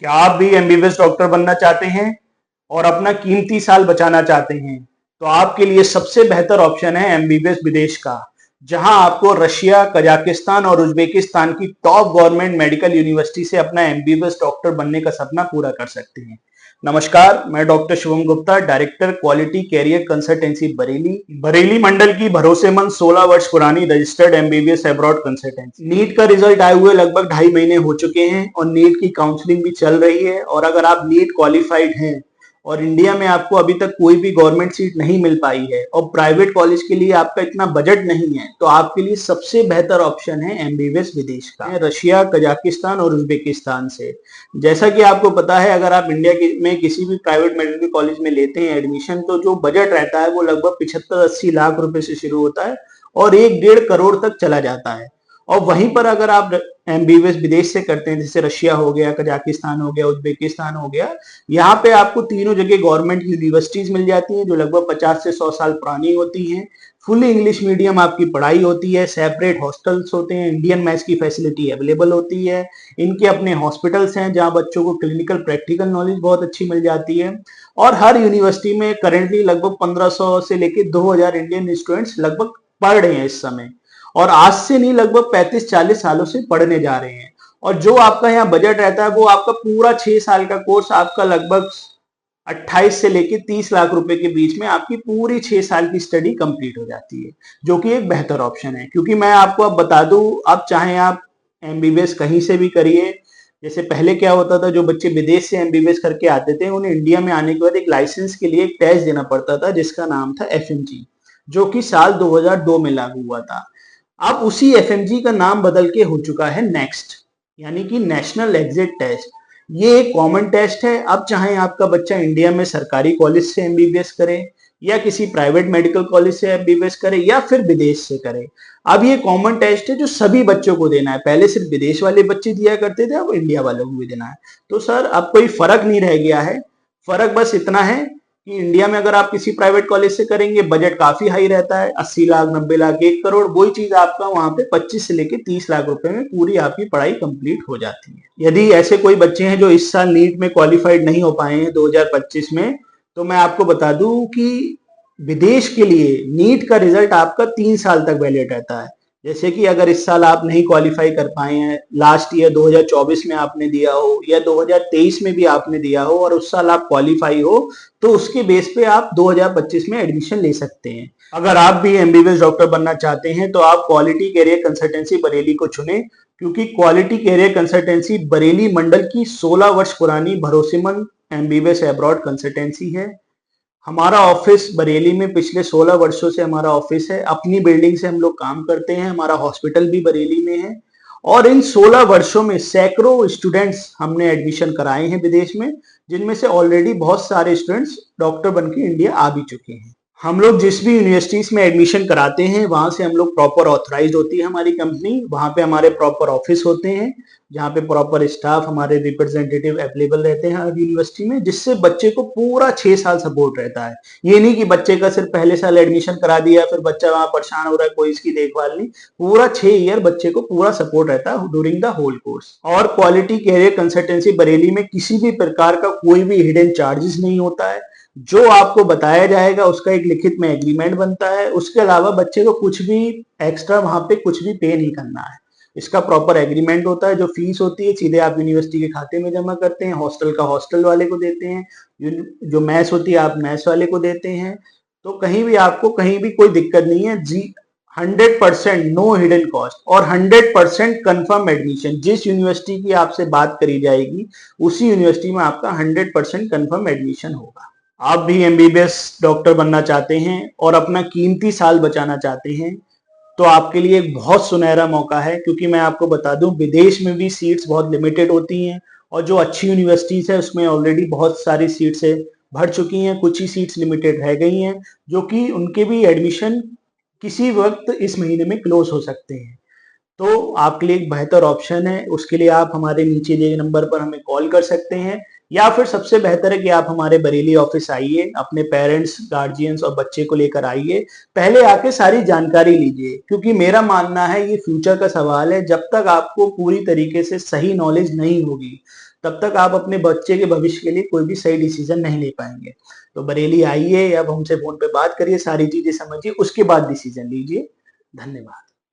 क्या आप भी एमबीबीएस डॉक्टर बनना चाहते हैं और अपना कीमती साल बचाना चाहते हैं? तो आपके लिए सबसे बेहतर ऑप्शन है एमबीबीएस विदेश का, जहां आपको रशिया, कजाकिस्तान और उज्बेकिस्तान की टॉप गवर्नमेंट मेडिकल यूनिवर्सिटी से अपना एमबीबीएस डॉक्टर बनने का सपना पूरा कर सकते हैं। नमस्कार, मैं doctor Shubham Gupta, director quality career consultancy Bareilly, Bareilly मंडल की भरोसेमंद 16 वर्ष पुरानी registered MBBS abroad consultancy. NEET का रिजल्ट आए हुए लगभग 2.5 महीने हो चुके हैं और नीट की काउंसलिंग भी चल रही है। और अगर आप नीट क्वालिफाइड हैं और इंडिया में आपको अभी तक कोई भी गवर्नमेंट सीट नहीं मिल पाई है और प्राइवेट कॉलेज के लिए आपका इतना बजट नहीं है, तो आपके लिए सबसे बेहतर ऑप्शन है एमबीबीएस विदेश का, रशिया, कजाकिस्तान और उज्बेकिस्तान से। जैसा कि आपको पता है, अगर आप इंडिया में किसी भी प्राइवेट मेडिकल कॉलेज में लेते हैं एडमिशन, तो जो बजट रहता है वो लगभग 75-80 लाख रुपए से शुरू होता है और 1-1.5 करोड़ तक चला जाता है। और वहीं पर अगर आप एमबीबीएस विदेश से करते हैं, जैसे रशिया हो गया, कजाकिस्तान हो गया, उज्बेकिस्तान हो गया, यहाँ पे आपको तीनों जगह गवर्नमेंट यूनिवर्सिटीज मिल जाती हैं जो लगभग 50 से 100 साल पुरानी होती हैं। फुली इंग्लिश मीडियम आपकी पढ़ाई होती है, सेपरेट हॉस्टल्स होते हैं, इंडियन मैथ्स की फैसिलिटी अवेलेबल होती है, इनके अपने हॉस्पिटल्स हैं जहाँ बच्चों को क्लिनिकल प्रैक्टिकल नॉलेज बहुत अच्छी मिल जाती है। और हर यूनिवर्सिटी में करेंटली लगभग 1500 से लेकर 2000 इंडियन स्टूडेंट्स लगभग पढ़ रहे हैं इस समय, और आज से नहीं, लगभग 35-40 सालों से पढ़ने जा रहे हैं। और जो आपका यहाँ बजट रहता है वो आपका पूरा 6 साल का कोर्स आपका लगभग 28 से लेके 30 लाख रुपए के बीच में आपकी पूरी 6 साल की स्टडी कंप्लीट हो जाती है, जो कि एक बेहतर ऑप्शन है। क्योंकि मैं आपको अब बता दूं, अब चाहे आप एमबीबीएस कहीं से भी करिए, जैसे पहले क्या होता था, जो बच्चे विदेश से एमबीबीएस करके आते थे उन्हें इंडिया में आने के बाद एक लाइसेंस के लिए एक टेस्ट देना पड़ता था जिसका नाम था एफएमजी, जो कि साल 2002 में लागू हुआ था। अब उसी एफएमजी का नाम बदल के हो चुका है नेक्स्ट, यानी कि नेशनल एग्जिट टेस्ट। ये एक कॉमन टेस्ट है। अब चाहे आपका बच्चा इंडिया में सरकारी कॉलेज से एमबीबीएस करे या किसी प्राइवेट मेडिकल कॉलेज से एमबीबीएस करे या फिर विदेश से करे, अब ये कॉमन टेस्ट है जो सभी बच्चों को देना है। पहले सिर्फ विदेश वाले बच्चे दिया करते थे, अब इंडिया वालों को भी देना है। तो सर अब कोई फर्क नहीं रह गया है। फर्क बस इतना है कि इंडिया में अगर आप किसी प्राइवेट कॉलेज से करेंगे बजट काफी हाई रहता है, 80 लाख, 90 लाख, 1 करोड़। वही चीज आपका वहां पे 25 से लेके 30 लाख रुपए में पूरी आपकी पढ़ाई कंप्लीट हो जाती है। यदि ऐसे कोई बच्चे हैं जो इस साल नीट में क्वालिफाइड नहीं हो पाए हैं 2025 में, तो मैं आपको बता दूं कि विदेश के लिए नीट का रिजल्ट आपका 3 साल तक वैलिड रहता है। जैसे कि अगर इस साल आप नहीं क्वालिफाई कर पाए हैं, लास्ट ईयर 2024 में आपने दिया हो या 2023 में भी आपने दिया हो और उस साल आप क्वालिफाई हो, तो उसके बेस पे आप 2025 में एडमिशन ले सकते हैं। अगर आप भी एमबीबीएस डॉक्टर बनना चाहते हैं तो आप क्वालिटी कैरियर कंसल्टेंसी बरेली को चुने, क्योंकि क्वालिटी कैरियर कंसल्टेंसी बरेली मंडल की 16 वर्ष पुरानी भरोसेमंद एमबीबीएस अब्रॉड कंसल्टेंसी है। हमारा ऑफिस बरेली में पिछले 16 वर्षों से हमारा ऑफिस है। अपनी बिल्डिंग से हम लोग काम करते हैं। हमारा हॉस्पिटल भी बरेली में है और इन 16 वर्षों में सैकड़ों स्टूडेंट्स हमने एडमिशन कराए हैं विदेश में, जिनमें से ऑलरेडी बहुत सारे स्टूडेंट्स डॉक्टर बन के इंडिया आ भी चुके हैं। हम लोग जिस भी यूनिवर्सिटीज में एडमिशन कराते हैं वहां से हम लोग प्रॉपर ऑथराइज्ड होती है हमारी कंपनी। वहां पे हमारे प्रॉपर ऑफिस होते हैं जहाँ पे प्रॉपर स्टाफ, हमारे रिप्रेजेंटेटिव अवेलेबल रहते हैं हर यूनिवर्सिटी में, जिससे बच्चे को पूरा 6 साल सपोर्ट रहता है। ये नहीं कि बच्चे का सिर्फ पहले साल एडमिशन करा दिया फिर बच्चा वहां परेशान हो रहा है, कोई इसकी देखभाल नहीं। पूरा 6 ईयर बच्चे को पूरा सपोर्ट रहता है ड्यूरिंग द होल कोर्स। और क्वालिटी कैरियर कंसल्टेंसी बरेली में किसी भी प्रकार का कोई भी हिडन चार्जेस नहीं होता है। जो आपको बताया जाएगा उसका एक लिखित में एग्रीमेंट बनता है। उसके अलावा बच्चे को कुछ भी एक्स्ट्रा वहां पे कुछ भी पे नहीं करना है। इसका प्रॉपर एग्रीमेंट होता है। जो फीस होती है सीधे आप यूनिवर्सिटी के खाते में जमा करते हैं, हॉस्टल का हॉस्टल वाले को देते हैं, जो मैथ्स होती है आप मैथ्स वाले को देते हैं। तो कहीं भी आपको कहीं भी कोई दिक्कत नहीं है जी। 100% नो हिडन कॉस्ट और 100% कंफर्म एडमिशन। जिस यूनिवर्सिटी की आपसे बात करी जाएगी उसी यूनिवर्सिटी में आपका 100% कंफर्म एडमिशन होगा। आप भी एमबीबीएस डॉक्टर बनना चाहते हैं और अपना कीमती साल बचाना चाहते हैं, तो आपके लिए एक बहुत सुनहरा मौका है। क्योंकि मैं आपको बता दूं, विदेश में भी सीट्स बहुत लिमिटेड होती हैं और जो अच्छी यूनिवर्सिटीज है उसमें ऑलरेडी बहुत सारी सीट्स भर चुकी हैं, कुछ ही सीट्स लिमिटेड रह गई हैं, जो कि उनके भी एडमिशन किसी वक्त इस महीने में क्लोज हो सकते हैं। तो आपके लिए एक बेहतर ऑप्शन है। उसके लिए आप हमारे नीचे दिए नंबर पर हमें कॉल कर सकते हैं, या फिर सबसे बेहतर है कि आप हमारे बरेली ऑफिस आइए, अपने पेरेंट्स, गार्जियंस और बच्चे को लेकर आइए। पहले आके सारी जानकारी लीजिए, क्योंकि मेरा मानना है ये फ्यूचर का सवाल है। जब तक आपको पूरी तरीके से सही नॉलेज नहीं होगी तब तक आप अपने बच्चे के भविष्य के लिए कोई भी सही डिसीजन नहीं ले पाएंगे। तो बरेली आइए, अब हमसे फोन पे बात करिए, सारी चीजें समझिए, उसके बाद डिसीजन लीजिए। धन्यवाद।